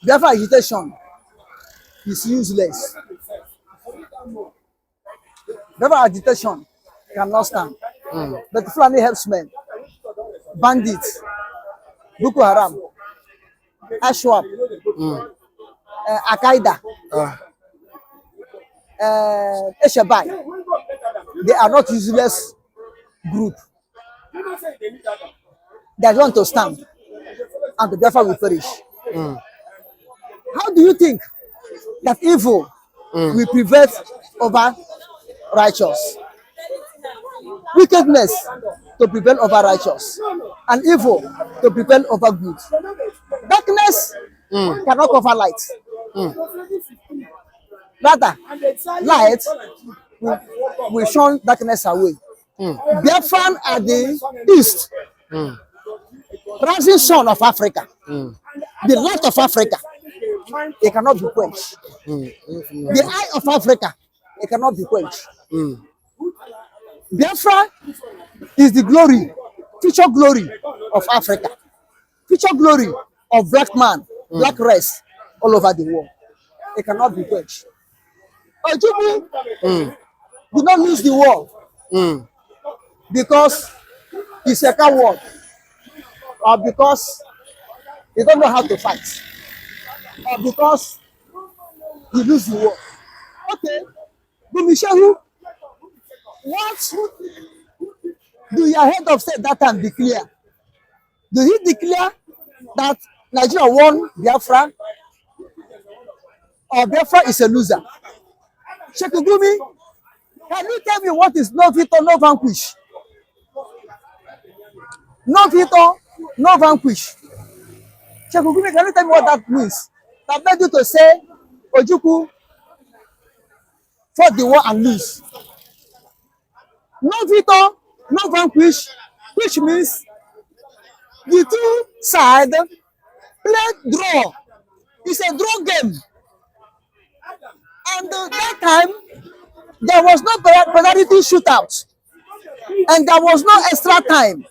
Biafra agitation is useless. Biafra agitation cannot stand. But Fulani herdsmen, bandits, Boko Haram, Ashwab, Al-Qaeda, Eshabai, they are not useless group. They want to stand, and the Biafra will perish. How do you think that evil will prevail over righteous? Wickedness to prevail over righteous, and evil to prevail over good. Darkness cannot cover light. Rather, light will shun darkness away. Biafran at the east, rising sun of Africa, the light of Africa, it cannot be quenched. The eye of Africa, it cannot be quenched. Biafra is the glory, future glory of Africa, future glory of black man, black race all over the world. It cannot be quenched. Ojukwu did not lose the war because he's a coward, or because he don't know how to fight, or because he lose the war. Okay, Gumi, what do your head of state that time declare? Do he declare that Nigeria won Biafra, or Biafra is a loser? Sheikh Gumi, can you tell me what is no victor, no vanquish? No victor, no vanquish. Sheikh Gumi, can you tell me what that means? That made you to say Ojukwu fought the war and lose. No victor, no vanquish, which means the two sides played draw. It's a draw game. And that time, there was no penalty shootout. And there was no extra time.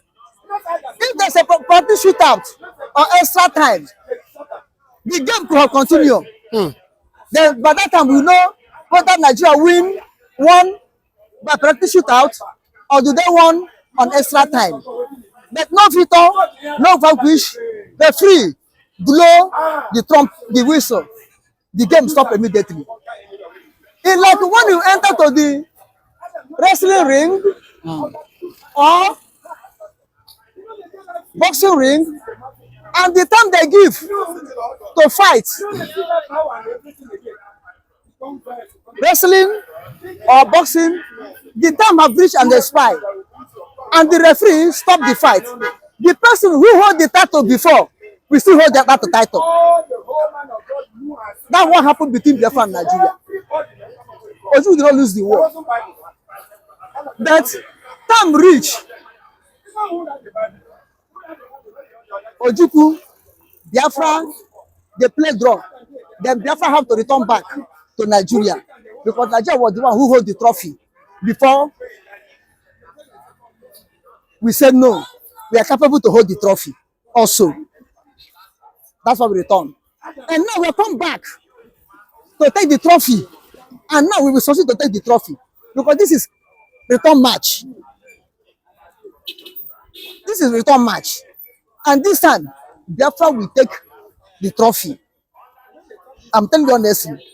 If there's a penalty shootout or extra time, the game could have continued. Then by that time, we know whether Nigeria won by penalty shootout or do they won on extra time. But no victor, no vanquish, the free blow the trump, the whistle. The game stopped immediately. It's like when you enter to the wrestling ring or boxing ring, and the time they give to fight, wrestling or boxing, the time have reached and expired, and the referee stop the fight. The person who hold the title before will still hold that title. That's what happened between Biafra and Nigeria. Ojukwu did not lose the war. But time reach. Ojukwu, Biafra, they play draw. Then Biafra have to return back to Nigeria because Nigeria was the one who hold the trophy before we said no, we are capable to hold the trophy also. That's why we return. And now we come back to take the trophy. And now we will succeed to take the trophy because this is return match. This is return match. And this time, Biafra will take the trophy. I'm telling you honestly.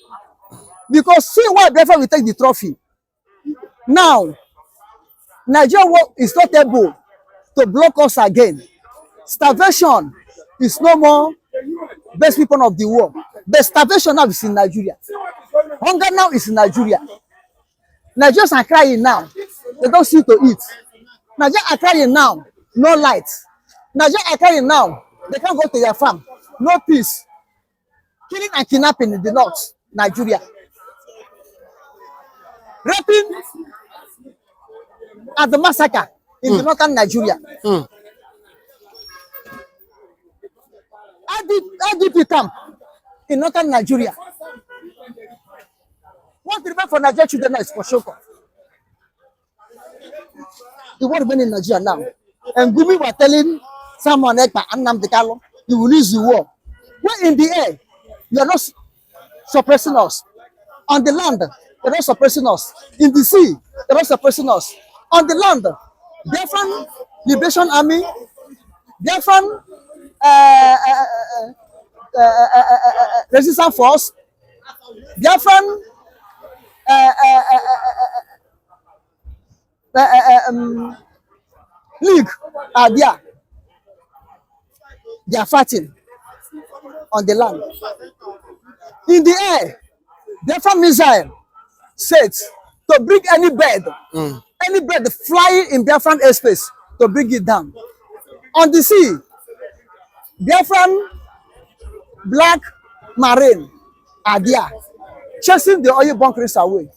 Because see why Biafra will take the trophy. Now, Nigeria is not able to block us again. Starvation is no more best weapon of the war. The starvation now is in Nigeria. Hunger now is in Nigeria. Nigerians are crying now. They don't see to eat. Nigerians are crying now. No light. Nigerians are crying now. They can't go to their farm. No peace. Killing and kidnapping in the north, Nigeria. Raping at the massacre in the northern Nigeria. IDP camp in northern Nigeria. What remains for Nigeria children now is for Shoko. The war remains in Nigeria now. And Gumi were telling someone Ekpa and nnamdikanu, you will lose the war. When in the air, You are not suppressing us. On the land, you're not suppressing us. In the sea, you're not suppressing us. On the land, Biafran Liberation Army, Biafran Resistance Force, Biafran League are there. They are fighting on the land. In the air, Biafran missile said to bring any bird flying in Biafran airspace to bring it down. On the sea, Biafran Black Marine are there, chasing the oil bunkers away,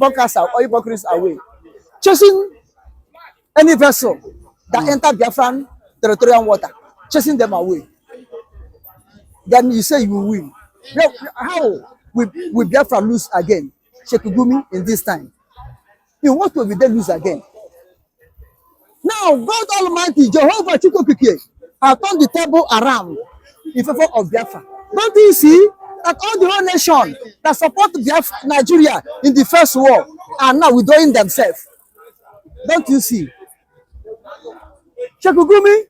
oil bunkers away, chasing any vessel that enter Biafran territorial water, chasing them away. Then you say you will win. How will Biafra lose again? Gumi in this time. In what way will they lose again? Now, God Almighty, Jehovah Chukwu, have turned the table around in favor of Biafra. Don't you see that all the whole nation that support Biafra, Nigeria in the first war are now withdrawing themselves? Don't you see? Gumi,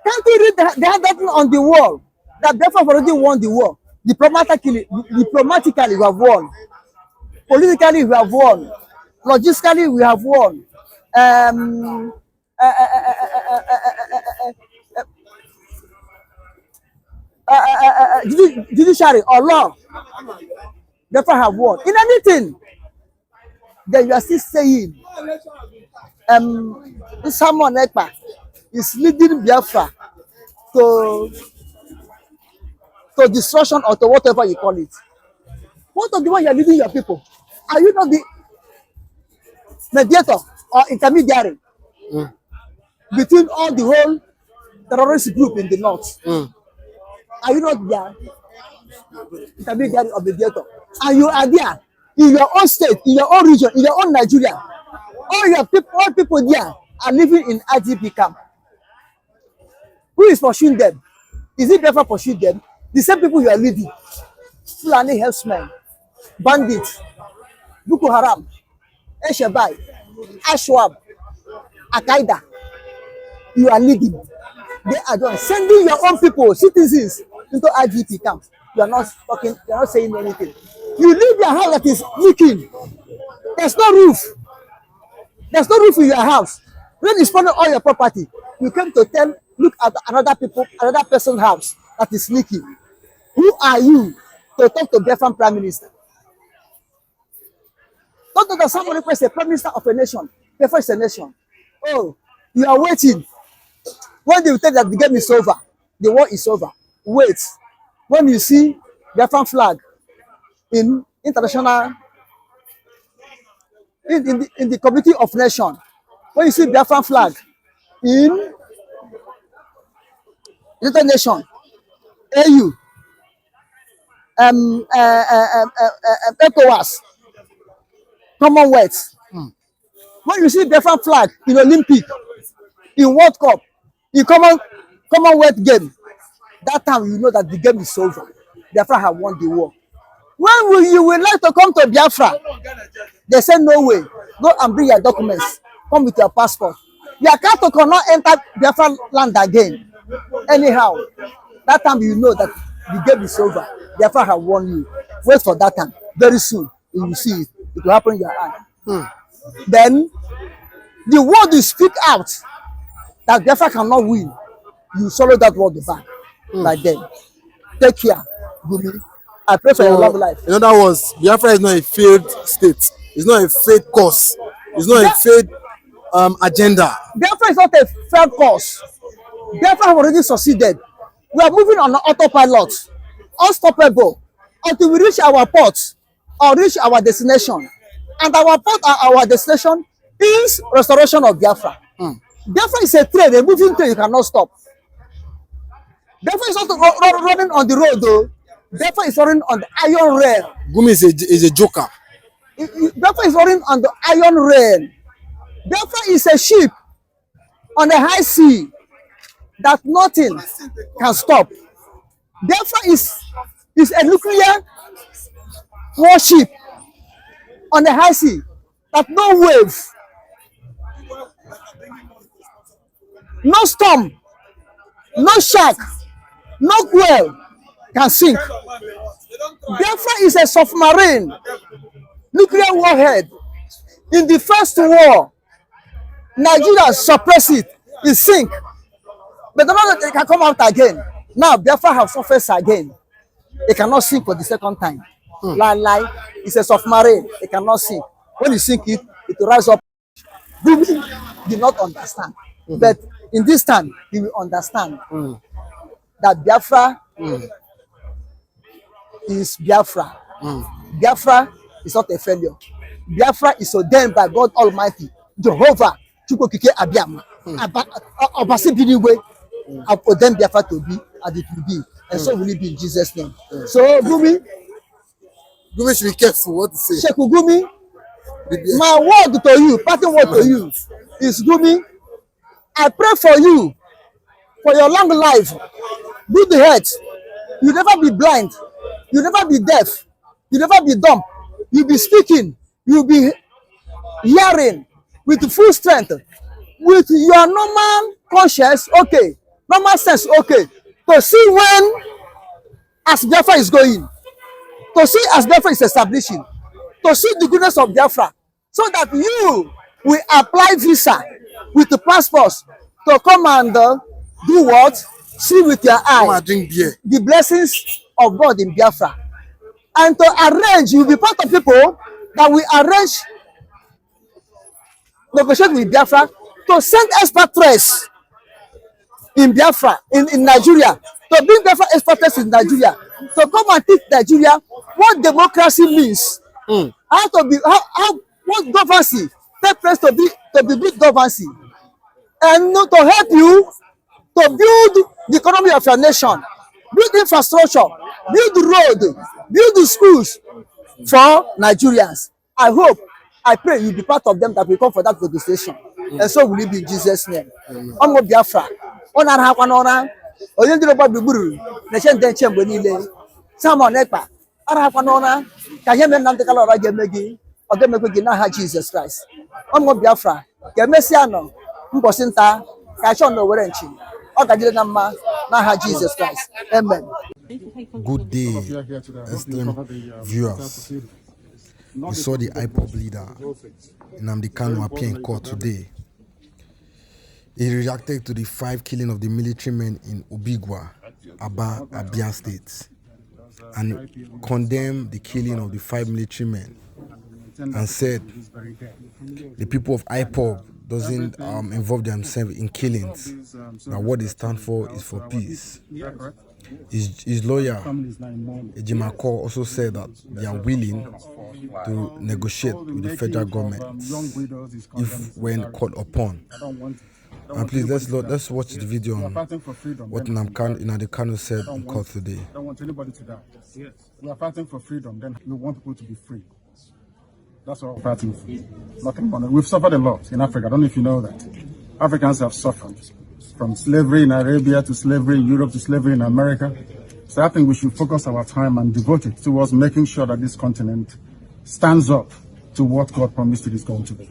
can't you read the handwriting on the wall that Biafra already won the war? Diplomatically, we have won. Politically, we have won. Logistically, we have won. Judiciary or law, Biafra have won. In anything, then you are still saying someone Ekpa is leading Biafra to destruction or to whatever you call it. What of the one you are leading your people? Are you not the mediator or intermediary between all the whole terrorist group in the north? Are you not there? Intermediary or mediator? And you are there in your own state, in your own region, in your own Nigeria. All people there are living in IDP camp. Who is pursuing them? Is it Biafra pursuing them? The same people you are leading. Fulani herdsmen, bandits, Boko Haram, Eshabai, Ashwab, Al-Qaeda. You are leading. They are just sending your own people, citizens, into IDP camps. You are not talking, you are not saying anything. You leave your house that is leaking. There's no roof. There's no roof in your house. When you spoil all your property, you come to look at another person's house that is leaking. Who are you to talk to Biafran Prime Minister? Not that somebody requests a Prime Minister of a nation. Biafra is a nation. Oh, you are waiting. When they will tell that the game is over, the war is over. Wait. When you see Biafran flag in international, in the Committee of Nations, when you see Biafran flag in United Nations, AU, ECOWAS, Commonwealth. When you see Biafran flag in Olympic, in World Cup, in Commonwealth game, that time you know that the game is over. Biafra have won the war. When you would like to come to Biafra, they say no way. Go and bring your documents. Come with your passport. Your car cannot enter Biafra land again. Anyhow, that time you know that the game is over. Biafra have won you. Wait for that time. Very soon you will see it. It will happen in your eye. Then the word will speak out that Biafra cannot win. You swallow that word back. Like them. Take care, Gumi. I pray for your love life. In other words, Biafra is not a failed state. It's not a failed cause. It's not a failed agenda. Biafra is not a failed cause. Biafra have already succeeded. We are moving on autopilot, unstoppable, until we reach our port or reach our destination. And our port and our destination is restoration of Biafra. Biafra is a train, a moving train you cannot stop. Biafra is not running on the road though. Biafra is running on the iron rail. Gumi is a joker. Biafra is running on the iron rail. Biafra is a ship on the high sea that nothing can stop. Biafra is is a nuclear warship on the high sea that no wave, no storm, no shark, no whale can sink. Biafra is a submarine nuclear warhead. In the first war, Nigeria suppressed it, it sink. But the moment it can come out again, now Biafra have surfaced again. It cannot sink for the second time. Lie, it's a submarine, it cannot sink. When you sink it, it will rise up. Gumi did not understand. But in this time, he will understand that Biafra is Biafra. Biafra is not a failure. Biafra is ordained by God Almighty, Jehovah, Chukwokike Abiyama, Obasi Biniwe, ordained Biafra to be, and it will be. And so will it be in Jesus' name. So, Gumi should be careful what to say. Sheku Gumi, my word to you, parting word to you, is Gumi, I pray for you, for your long life, good health. You never be blind, you never be deaf, you never be dumb, you be speaking, you be hearing with full strength, with your normal conscience, okay, normal sense, okay, to see when as Biafra is going, to see as Biafra is establishing, to see the goodness of Biafra, so that you will apply visa with the passports to come and do what? See with your eye the blessings of God in Biafra. And to arrange, you will be part of people that will arrange, negotiate with Biafra to send expatriates in Biafra, in Nigeria, to bring Biafra expatriates in Nigeria, to come and teach Nigeria what democracy means, how to be, how what governance take place to be good governance, and to help you to build the economy of your nation, build infrastructure, build road, build the schools for Nigerians. I hope, I pray you'll be part of them that will come for that negotiation. And so will it be in Jesus' name. Omo Biafra, ona ha na onye ndiro gba gbugburu na chende nche mgbe niile. Simon Ekpa, ara ha na ka ihe me nnamdikanu ọra ga-emegi, ọ ga-emekwe gị n'aha Jesus Christ. Omo Biafra, ga-emesi anọ mbosi nta ka chọ no were nchi. Ọ gajire na mma n'aha Jesus Christ. Amen. Good day, esteemed viewers. We saw the IPOB leader, Nnamdikanu, appear in court today. He reacted to the 5 killing of the military men in Obigwa, Aba, Abia states, and condemned the killing of the 5 military men, and said the people of IPOB doesn't involve themselves in killings. That what they stand for is for peace. His lawyer, Ejimako, also said that they are willing to negotiate with the federal government if when called upon. And please let's watch the video on what Nnamdikanu said in court today. I don't want anybody to die. Yes. We are fighting for freedom, then we want people to be free. That's what we're fighting for. Nothing more. We've suffered a lot in Africa. I don't know if you know that. Africans have suffered. From slavery in Arabia to slavery in Europe to slavery in America. So I think we should focus our time and devote it towards making sure that this continent stands up to what God promised it is going to be.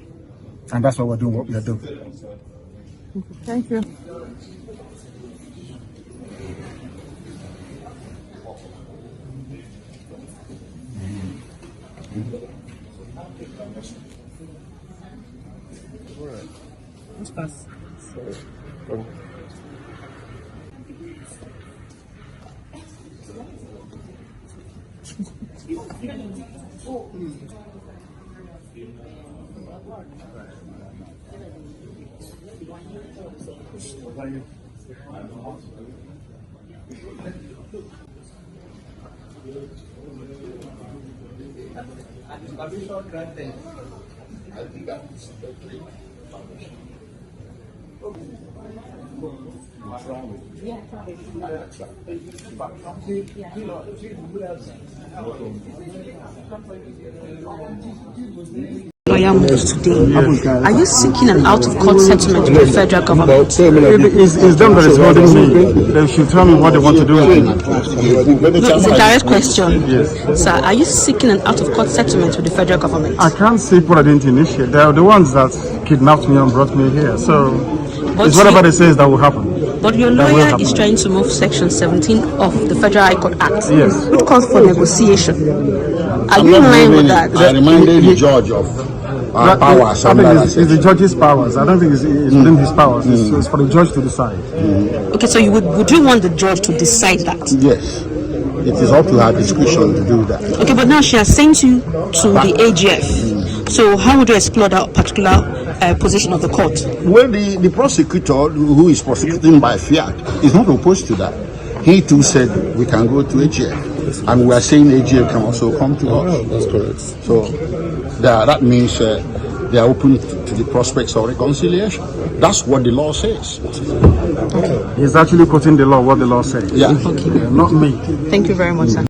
And that's why we're doing what we are doing. Thank you. lawyer moves today. Are you seeking an out-of-court settlement with the federal government? It's them that is holding me. They should tell me what they want to do with me. No, it's a direct question. Yes. Sir, are you seeking an out-of-court settlement with the federal government? I can't say what I didn't initiate. They are the ones that kidnapped me and brought me here. So it's whatever they say that will happen. But your lawyer is trying to move Section 17 of the Federal High Court Act, yes, which calls for negotiation. Are you in line with that? I reminded the judge of our powers. I think it's the judge's powers. I don't think it's within his powers. It's for the judge to decide. Okay, so would you want the judge to decide that? Yes. It is up to her discretion to do that. Okay, but now she has sent you to the AGF. So how would you explore that particular position of the court? Well, the prosecutor who is prosecuting by fiat is not opposed to that. He too said we can go to AGF. And we are saying AGF can also come to us. That's correct. So that means they are open to the prospects of reconciliation. That's what the law says. He's actually putting the law what the law says. Yeah. Okay. Not me. Thank you very much, sir.